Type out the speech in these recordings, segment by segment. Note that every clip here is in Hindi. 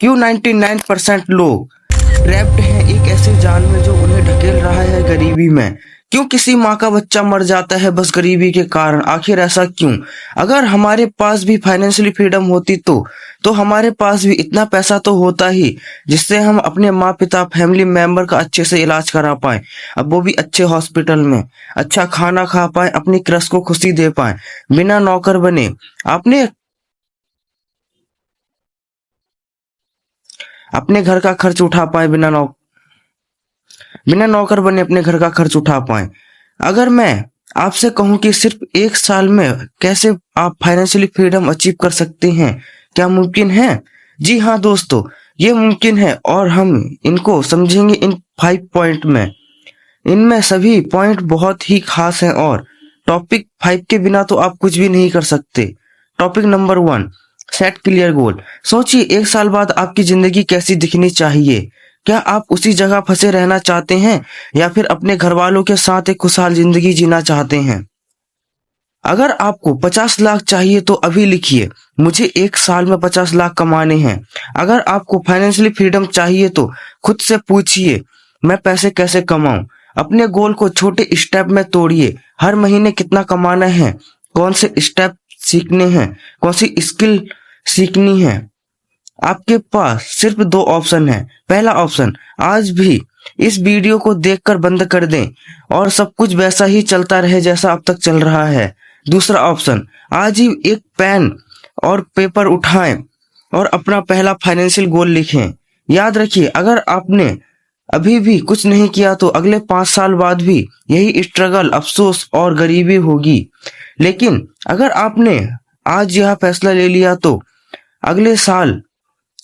क्यों 99% लोग ट्रैप्ड हैं एक ऐसे जाल में जो उन्हें ढकेल रहा है गरीबी में? क्यों किसी माँ का बच्चा मर जाता है बस गरीबी के कारण? आखिर ऐसा क्यों? अगर हमारे पास भी फाइनेंशियली फ्रीडम होती तो हमारे पास भी इतना पैसा तो होता ही जिससे हम अपने माँ पिता फैमिली मेंबर का अच्छे से इलाज करा पाए, अब वो भी अच्छे हॉस्पिटल में, अच्छा खाना खा पाए, अपनी क्रश को खुशी दे पाए, बिना नौकर बने आपने अपने घर का खर्च उठा पाए, बिना नौकर बने अपने घर का खर्च उठा पाए। अगर मैं आपसे कहूं कि सिर्फ एक साल में कैसे आप फाइनेंशियली फ्रीडम अचीव कर सकते हैं, क्या मुमकिन है? जी हाँ दोस्तों, ये मुमकिन है और हम इनको समझेंगे इन 5 पॉइंट में। इनमें सभी पॉइंट बहुत ही खास हैं और टॉपिक 5 के बिना तो आप कुछ भी नहीं कर सकते। Topic number 1, set clear goal. सोचिए एक साल बाद आपकी जिंदगी कैसी दिखनी चाहिए? क्या आप उसी जगह फंसे रहना चाहते हैं या फिर अपने घर वालों के साथ एक खुशहाल जिंदगी जीना चाहते हैं? अगर आपको 50 लाख चाहिए तो अभी लिखिए, मुझे एक साल में 50 लाख कमाने हैं। अगर आपको फाइनेंशियली फ्रीडम चाहिए तो खुद से पूछिए, मैं पैसे कैसे कमाऊं? अपने गोल को छोटे स्टेप में तोड़िए। हर महीने कितना कमाना है, कौन से स्टेप सीखने हैं, कौन सी स्किल सीखनी है। आपके पास सिर्फ 2 ऑप्शन है। पहला ऑप्शन, आज भी इस वीडियो को देखकर बंद कर दें और सब कुछ वैसा ही चलता रहे जैसा अब तक चल रहा है। दूसरा ऑप्शन, आज ही एक पेन और पेपर उठाएं और अपना पहला फाइनेंशियल गोल लिखें। याद रखिए, अगर आपने अभी भी कुछ नहीं किया तो अगले 5 साल बाद भी यही स्ट्रगल, अफसोस और गरीबी होगी। लेकिन अगर आपने आज यह फैसला ले लिया तो अगले साल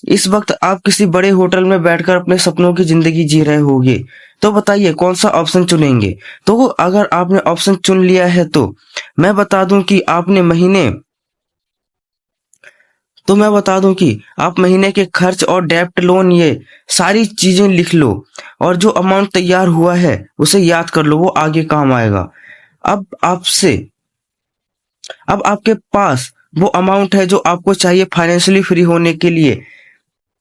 इस वक्त आप किसी बड़े होटल में बैठकर अपने सपनों की जिंदगी जी रहे होंगे। तो बताइए कौन सा ऑप्शन चुनेंगे? तो अगर आपने ऑप्शन चुन लिया है मैं बता दूं कि आप महीने के खर्च और डेब्ट लोन ये सारी चीजें लिख लो और जो अमाउंट तैयार हुआ है उसे याद कर लो, वो आगे काम आएगा। अब आपसे अब आपके पास वो अमाउंट है जो आपको चाहिए फाइनेंशियली फ्री होने के लिए।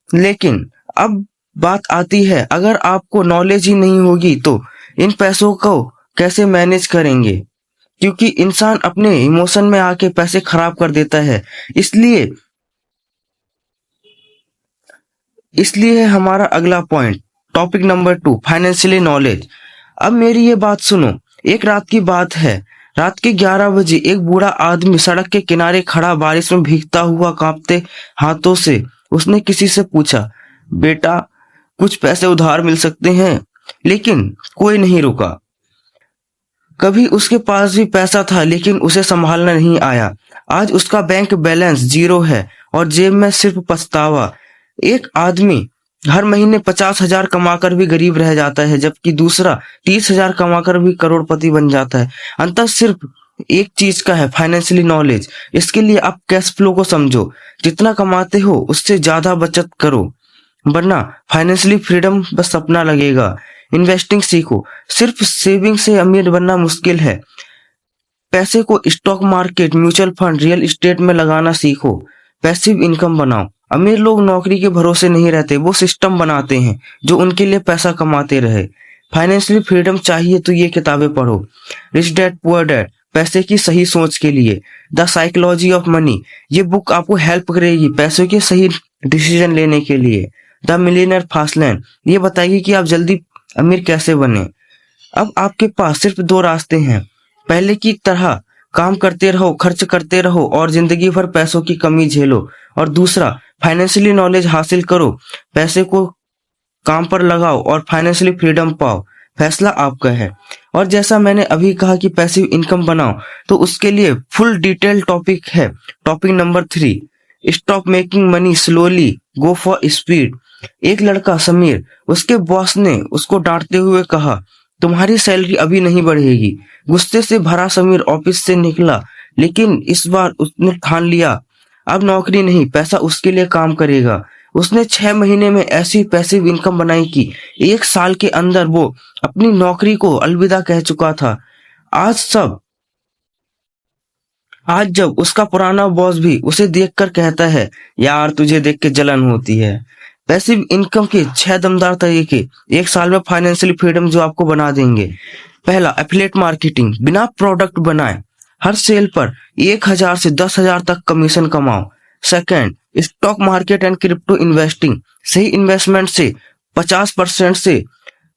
लेकिन अब बात आती है, अगर आपको नॉलेज ही नहीं होगी तो इन पैसों को कैसे मैनेज करेंगे? क्योंकि इंसान अपने इमोशन में आके पैसे खराब कर देता है। इसलिए इसलिए है हमारा अगला point, topic number 2, financially knowledge. अब मेरी ये बात सुनो। एक रात की बात है, रात के 11 बजे एक बूढ़ा आदमी सड़क के किनारे खड़ा, बारिश में भीगता हुआ, कांपते हाथों से उसने किसी से पूछा, बेटा कुछ पैसे उधार मिल सकते हैं? लेकिन कोई नहीं रुका। कभी उसके पास भी पैसा था लेकिन उसे संभालना नहीं आया। आज उसका बैंक बैलेंस 0 है और जेब में सिर्फ पछतावा। एक आदमी हर महीने 50,000 कमाकर भी गरीब रह जाता है जबकि दूसरा 30,000 कमाकर भी करोड़पति बन जाता है। अंतर सिर्फ एक चीज का है, फाइनेंशियली नॉलेज। इसके लिए आप कैश फ्लो को समझो, जितना कमाते हो उससे ज्यादा बचत करो, वरना फाइनेंशियली फ्रीडम बस सपना लगेगा। इन्वेस्टिंग सीखो, सिर्फ सेविंग से अमीर बनना मुश्किल है। पैसे को stock market, mutual fund, real estate में लगाना सीखो। पैसिव इनकम बनाओ। अमीर लोग नौकरी के भरोसे नहीं रहते, वो सिस्टम बनाते हैं जो उनके लिए पैसा कमाते रहे। फाइनेंशियली फ्रीडम चाहिए तो ये किताबें पढ़ो, रिच डैड पुअर डैड, पैसे की सही सोच के लिए, द साइकोलॉजी ऑफ मनी, ये बुक आपको हेल्प करेगी पैसों के सही डिसीजन लेने के लिए। द मिलियनर फास्ट लैंड, ये बताएगी कि आप जल्दी अमीर कैसे बने। अब आपके पास सिर्फ 2 रास्ते हैं, पहले की तरह काम करते रहो, खर्च करते रहो और जिंदगी भर पैसों की कमी झेलो, और दूसरा, फाइनेंशियली नॉलेज हासिल करो, पैसे को काम पर लगाओ और फाइनेंशियली फ्रीडम पाओ। फैसला आपका है। और जैसा मैंने अभी कहा कि पैसिव इनकम बनाओ, तो उसके लिए फुल डिटेल टॉपिक है। Topic number 3, stop making money slowly, go for speed. एक लड़का समीर, उसके बॉस ने उसको डांटते हुए कहा, तुम्हारी सैलरी अभी नहीं बढ़ेगी। गुस्से से भरा समीर ऑफिस से निकला, लेकिन इस बार उसने ठान लिया, अब नौकरी नहीं, पैसा उसके लिए काम करेगा। उसने 6 महीने में ऐसी पैसिव इनकम बनाई कि 1 साल के अंदर वो अपनी नौकरी को अलविदा कह चुका था। आज जब उसका पुराना बॉस भी उसे देखकर कहता है, यार तुझे देख के जलन होती है, पैसिव इनकम के 6 दमदार तरीके एक साल में फाइनेंशियल फ्रीडम जो आपको बना देंगे। पहला, एफिलिएट मार्केटिंग। बिना प्रोडक्ट बनाए हर सेल पर 1,000 से 10,000 तक कमीशन कमाओ। Second, stock market and crypto investing. सही इन्वेस्टमेंट से 50% से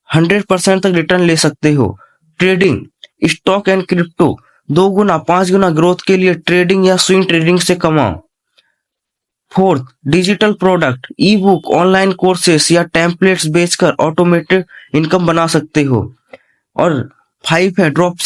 100% तक रिटर्न ले सकते हो। Trading, stock and crypto 2 Guna 5 Guna growth के लिए ट्रेडिंग या स्विंग ट्रेडिंग से कमाओ। फोर्थ, डिजिटल प्रोडक्ट, ई बुक, ऑनलाइन कोर्सेस या टेम्पलेट्स बेचकर ऑटोमेटेड इनकम बना सकते हो। और 5 है ड्रॉप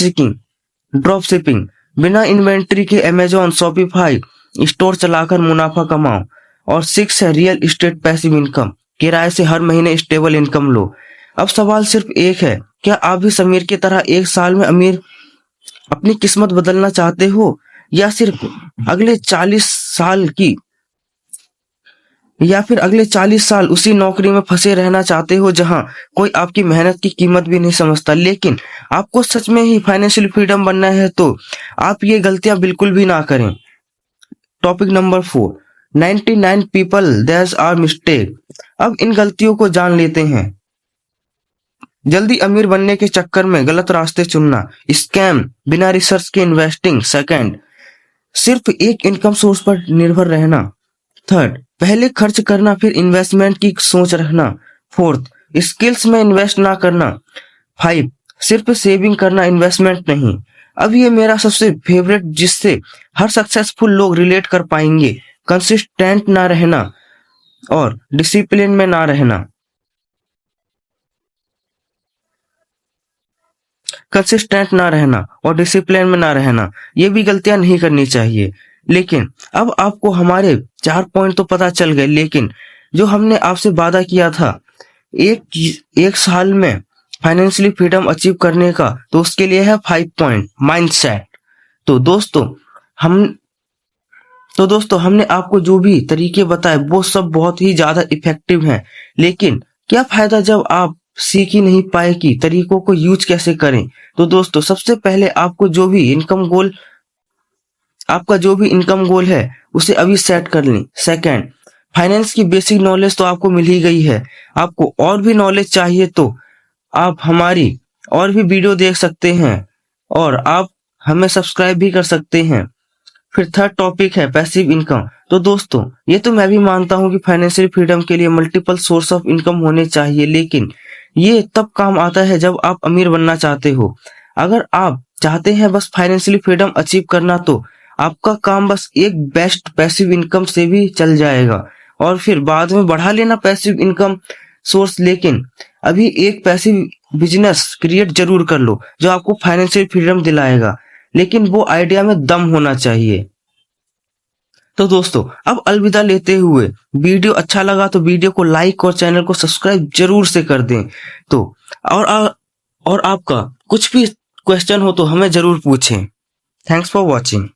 शिपिंग। बिना इन्वेंट्री के अमेजॉन, शॉपिफाई स्टोर चलाकर मुनाफा कमाओ। और 6 है रियल एस्टेट पैसिव इनकम। किराए से हर महीने स्टेबल इनकम लो। अब सवाल सिर्फ एक है, क्या आप भी समीर की तरह एक साल में अमीर अपनी किस्मत बदलना चाहते हो, या सिर्फ अगले 40 साल की या फिर अगले 40 साल उसी नौकरी में फंसे रहना चाहते हो जहां कोई आपकी मेहनत की कीमत भी नहीं समझता। लेकिन आपको सच में ही फाइनेंशियल फ्रीडम बनना है तो आप ये गलतियां बिल्कुल भी ना करें। Topic number 4, 99 people there are mistake. अब इन गलतियों को जान लेते हैं। जल्दी अमीर बनने के चक्कर में गलत रास्ते चुनना, स्कैम, बिना रिसर्च के इन्वेस्टिंग। सेकंड, सिर्फ एक इनकम सोर्स पर निर्भर रहना। थर्ड, पहले खर्च करना फिर इन्वेस्टमेंट की सोच रखना। फोर्थ, स्किल्स में इन्वेस्ट ना करना। 5, सिर्फ सेविंग करना, इन्वेस्टमेंट नहीं। अब ये मेरा सबसे फेवरेट जिससे हर सक्सेसफुल लोग रिलेट कर पाएंगे, कंसिस्टेंट ना रहना और डिसिप्लिन में ना रहना। कंसिस्टेंट ना रहना और डिसिप्लिन में ना रहना, ये भी गलतियां नहीं करनी चाहिए। लेकिन अब आपको हमारे 4 पॉइंट तो पता चल गए, लेकिन जो हमने आपसे वादा किया था एक साल में फाइनेंशियली फ्रीडम अचीव करने का, तो उसके लिए है 5 पॉइंट माइंडसेट। तो दोस्तों हमने आपको जो भी तरीके बताए वो सब बहुत ही ज्यादा इफेक्टिव हैं। लेकिन क्या फायदा जब आप सीख ही नहीं पाए कि तरीकों को यूज कैसे करें। तो दोस्तों सबसे पहले आपका जो भी इनकम गोल है उसे अभी सेट कर लें। सेकंड, फाइनेंस की बेसिक नॉलेज तो आपको मिल ही गई है। आपको और भी नॉलेज चाहिए तो आप हमारी और भी वीडियो देख सकते हैं और आप हमें सब्सक्राइब भी कर सकते हैं। फिर थर्ड टॉपिक है पैसिव इनकम। तो दोस्तों ये तो मैं भी मानता हूं कि फाइनेंशियल फ्रीडम के लिए मल्टीपल सोर्स ऑफ इनकम होने चाहिए, लेकिन ये तब काम आता है जब आप अमीर बनना चाहते हो। अगर आप चाहते हैं बस फाइनेंशियल फ्रीडम अचीव करना तो आपका काम बस एक बेस्ट पैसिव इनकम से भी चल जाएगा और फिर बाद में बढ़ा लेना पैसिव इनकम सोर्स। लेकिन अभी एक पैसिव बिजनेस क्रिएट जरूर कर लो जो आपको फाइनेंशियल फ्रीडम दिलाएगा, लेकिन वो आइडिया में दम होना चाहिए। तो दोस्तों अब अलविदा लेते हुए, वीडियो अच्छा लगा तो वीडियो को लाइक और चैनल को सब्सक्राइब जरूर से कर दें। तो और आपका कुछ भी क्वेश्चन हो तो हमें जरूर पूछें। Thanks for watching.